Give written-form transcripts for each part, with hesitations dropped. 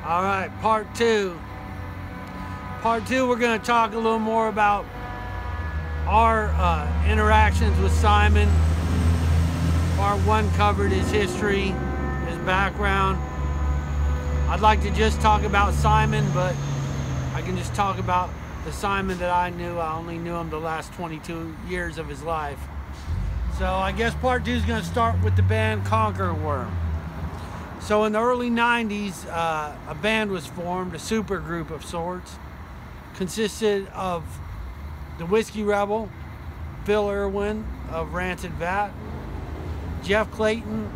All right, part two. Part two, we're going to talk a little more about our interactions with Simon. Part one covered his history, his background. I'd like to just talk about Simon, but I can just talk about the Simon that I knew. I only knew him the last 22 years of his life. So I guess part two is going to start with the band Conquer Worm. So in the early 90s, a band was formed, a super group of sorts. Consisted of the Whiskey Rebel, Phil Irwin of Rancid Vat, Jeff Clayton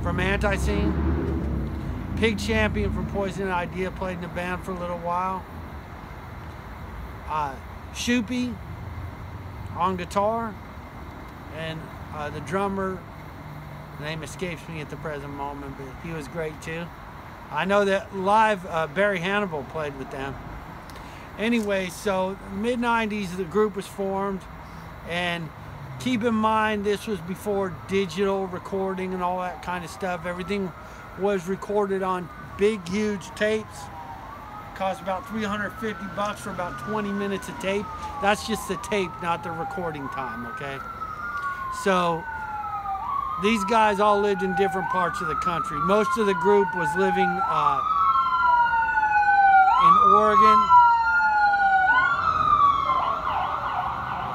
from Anti-Scene, Pig Champion from Poison Idea played in the band for a little while, Shoopy on guitar, and the drummer, the name escapes me at the present moment, but he was great too. I know that live Barry Hannibal played with them. Anyway, so mid-90s the group was formed, and keep in mind this was before digital recording and all that kind of stuff. Everything was recorded on big, huge tapes. Cost about $350 for about 20 minutes of tape. That's just the tape, not the recording time, okay? So these guys all lived in different parts of the country. Most of the group was living in Oregon,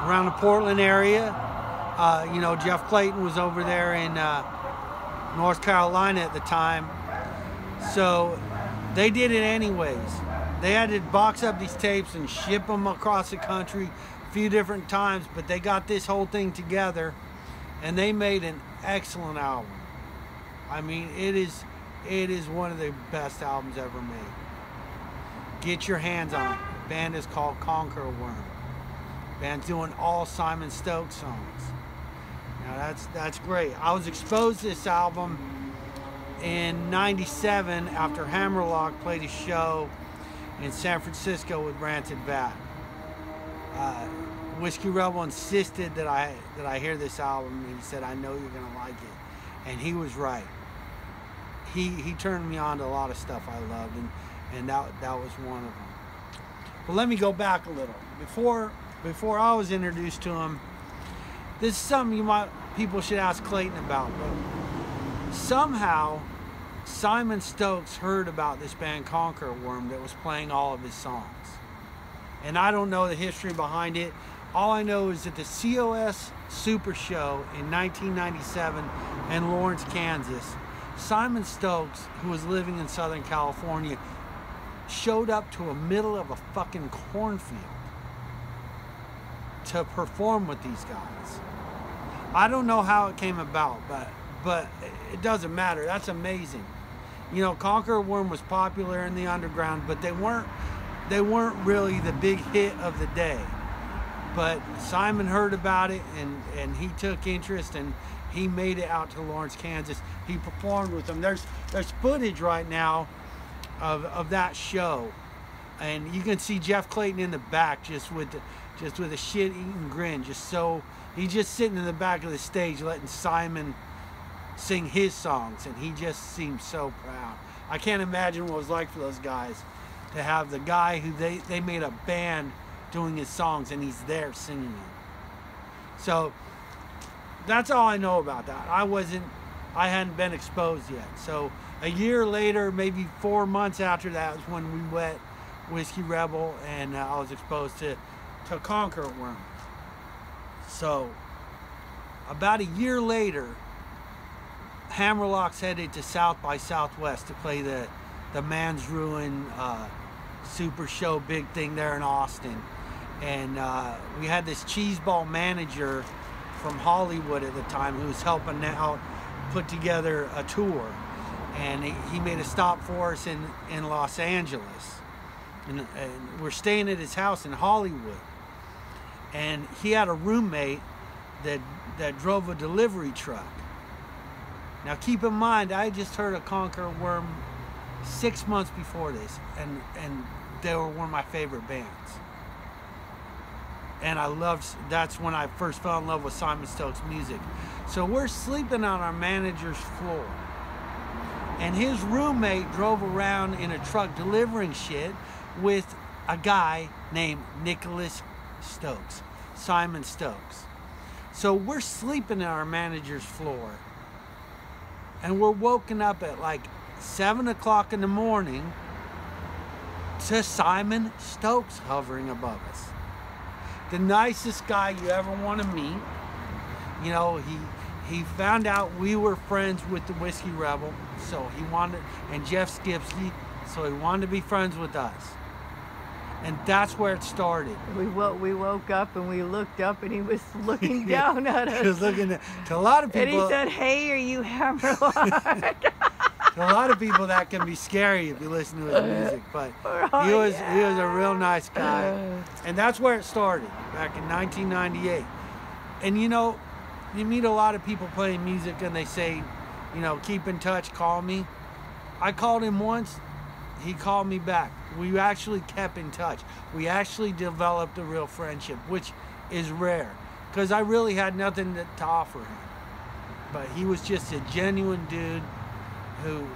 around the Portland area. You know, Jeff Clayton was over there in North Carolina at the time. So they did it anyways. They had to box up these tapes and ship them across the country a few different times, but they got this whole thing together and they made an excellent album. I mean, it is one of the best albums ever made. Get your hands on it. The band is called Conquer Worm. Band's doing all Simon Stokes songs. Now that's great. I was exposed to this album in '97 after Hammerlock played a show in San Francisco with Rancid Vat. Whiskey Rebel insisted that I hear this album, and he said, "I know you're gonna like it," and he was right. He turned me on to a lot of stuff I loved, and that was one of them. But let me go back a little. Before I was introduced to him, this is something people should ask Clayton about, but somehow Simon Stokes heard about this band Conquer Worm that was playing all of his songs. And I don't know the history behind it. All I know is that the COS Super Show in 1997 in Lawrence, Kansas, Simon Stokes, who was living in Southern California, showed up to the middle of a fucking cornfield to perform with these guys. I don't know how it came about, but it doesn't matter. That's amazing. You know, Conquer Worm was popular in the underground, but they weren't really the big hit of the day. But Simon heard about it, and he took interest, and he made it out to Lawrence, Kansas. He performed with them. There's footage right now of that show, and you can see Jeff Clayton in the back just with a shit-eating grin. He's just sitting in the back of the stage letting Simon sing his songs, and he just seems so proud. I can't imagine what it was like for those guys to have the guy who they made a band doing his songs, and he's there singing them. So that's all I know about that. I hadn't been exposed yet. So a year later, maybe 4 months after that, was when we met Whiskey Rebel, and I was exposed to Conquer Worm. So about a year later, Hammerlock's headed to South by Southwest to play the Man's Ruin Super Show, big thing there in Austin. And we had this cheeseball manager from Hollywood at the time who was helping out put together a tour. And he made a stop for us in Los Angeles. And we're staying at his house in Hollywood. And he had a roommate that drove a delivery truck. Now keep in mind, I just heard of Conquer Worm 6 months before this, and they were one of my favorite bands. And that's when I first fell in love with Simon Stokes music. So we're sleeping on our manager's floor. And his roommate drove around in a truck delivering shit with a guy named Nicholas Stokes, Simon Stokes. So we're sleeping on our manager's floor, and we're woken up at like 7 o'clock in the morning to Simon Stokes hovering above us. The nicest guy you ever want to meet. You know, he found out we were friends with the Whiskey Rebel, so he wanted, and Jeff Skipsky, so he wanted to be friends with us. And that's where it started. We woke up and we looked up and he was looking down at us. He was looking at, to a lot of people. And he said, "Hey, are you Hammerlock?" To a lot of people that can be scary if you listen to his music, but he was a real nice guy. And that's where it started, back in 1998. And you know, you meet a lot of people playing music and they say, you know, keep in touch, call me. I called him once, he called me back. We actually kept in touch. We actually developed a real friendship, which is rare, because I really had nothing to offer him. But he was just a genuine dude who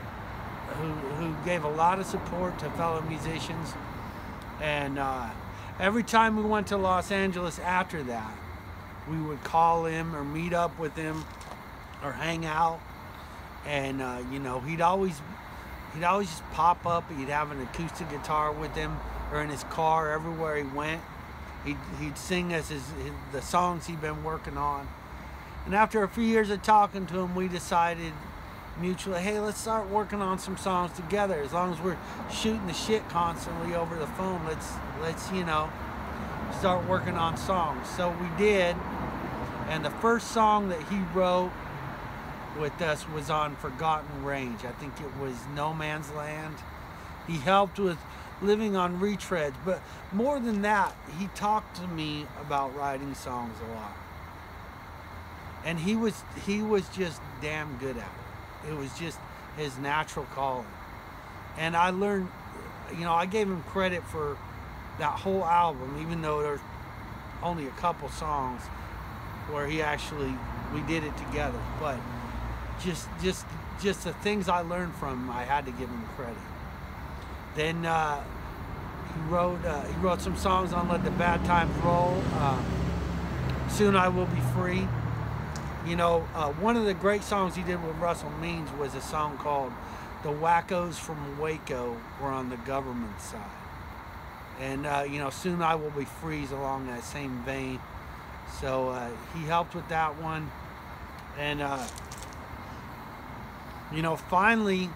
gave a lot of support to fellow musicians. And every time we went to Los Angeles after that, we would call him or meet up with him or hang out. And you know, he'd always just pop up. He'd have an acoustic guitar with him or in his car everywhere he went. He'd sing us the songs he'd been working on. And after a few years of talking to him, we decided mutually, hey, let's start working on some songs together. As long as we're shooting the shit constantly over the phone, let's you know, start working on songs. So we did. And the first song that he wrote with us was on Forgotten Range. I think it was No Man's Land. He helped with Living on Retreads, but more than that, he talked to me about writing songs a lot. And he was just damn good at it. It was just his natural calling. And I learned, you know, I gave him credit for that whole album, even though there's only a couple songs where we did it together. But just the things I learned from him, I had to give him credit. Then he wrote some songs on Let the Bad Times Roll. Soon I Will Be Free. You know, one of the great songs he did with Russell Means was a song called The Wackos from Waco Were on the Government Side. And, you know, Soon I Will Be Free's along that same vein. So he helped with that one. And, you know, finally,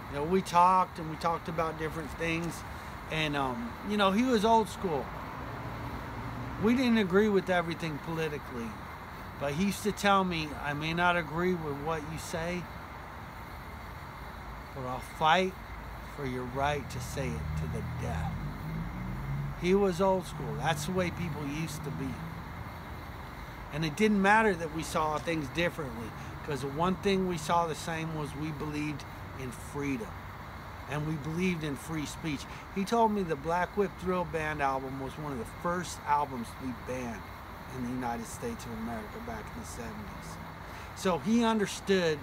you know, we talked about different things. And, you know, he was old school. We didn't agree with everything politically. But he used to tell me, I may not agree with what you say, but I'll fight for your right to say it to the death. He was old school. That's the way people used to be. And it didn't matter that we saw things differently, because the one thing we saw the same was we believed in freedom. And we believed in free speech. He told me the Black Whip Drill Band album was one of the first albums to be banned in the United States of America back in the 70s. So he understood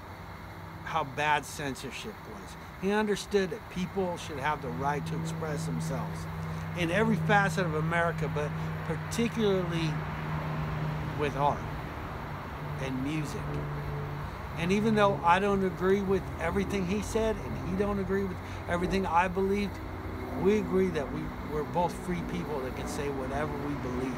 how bad censorship was. He understood that people should have the right to express themselves in every facet of America, but particularly with art and music. And even though I don't agree with everything he said, and he don't agree with everything I believed, we agree that we're both free people that can say whatever we believe.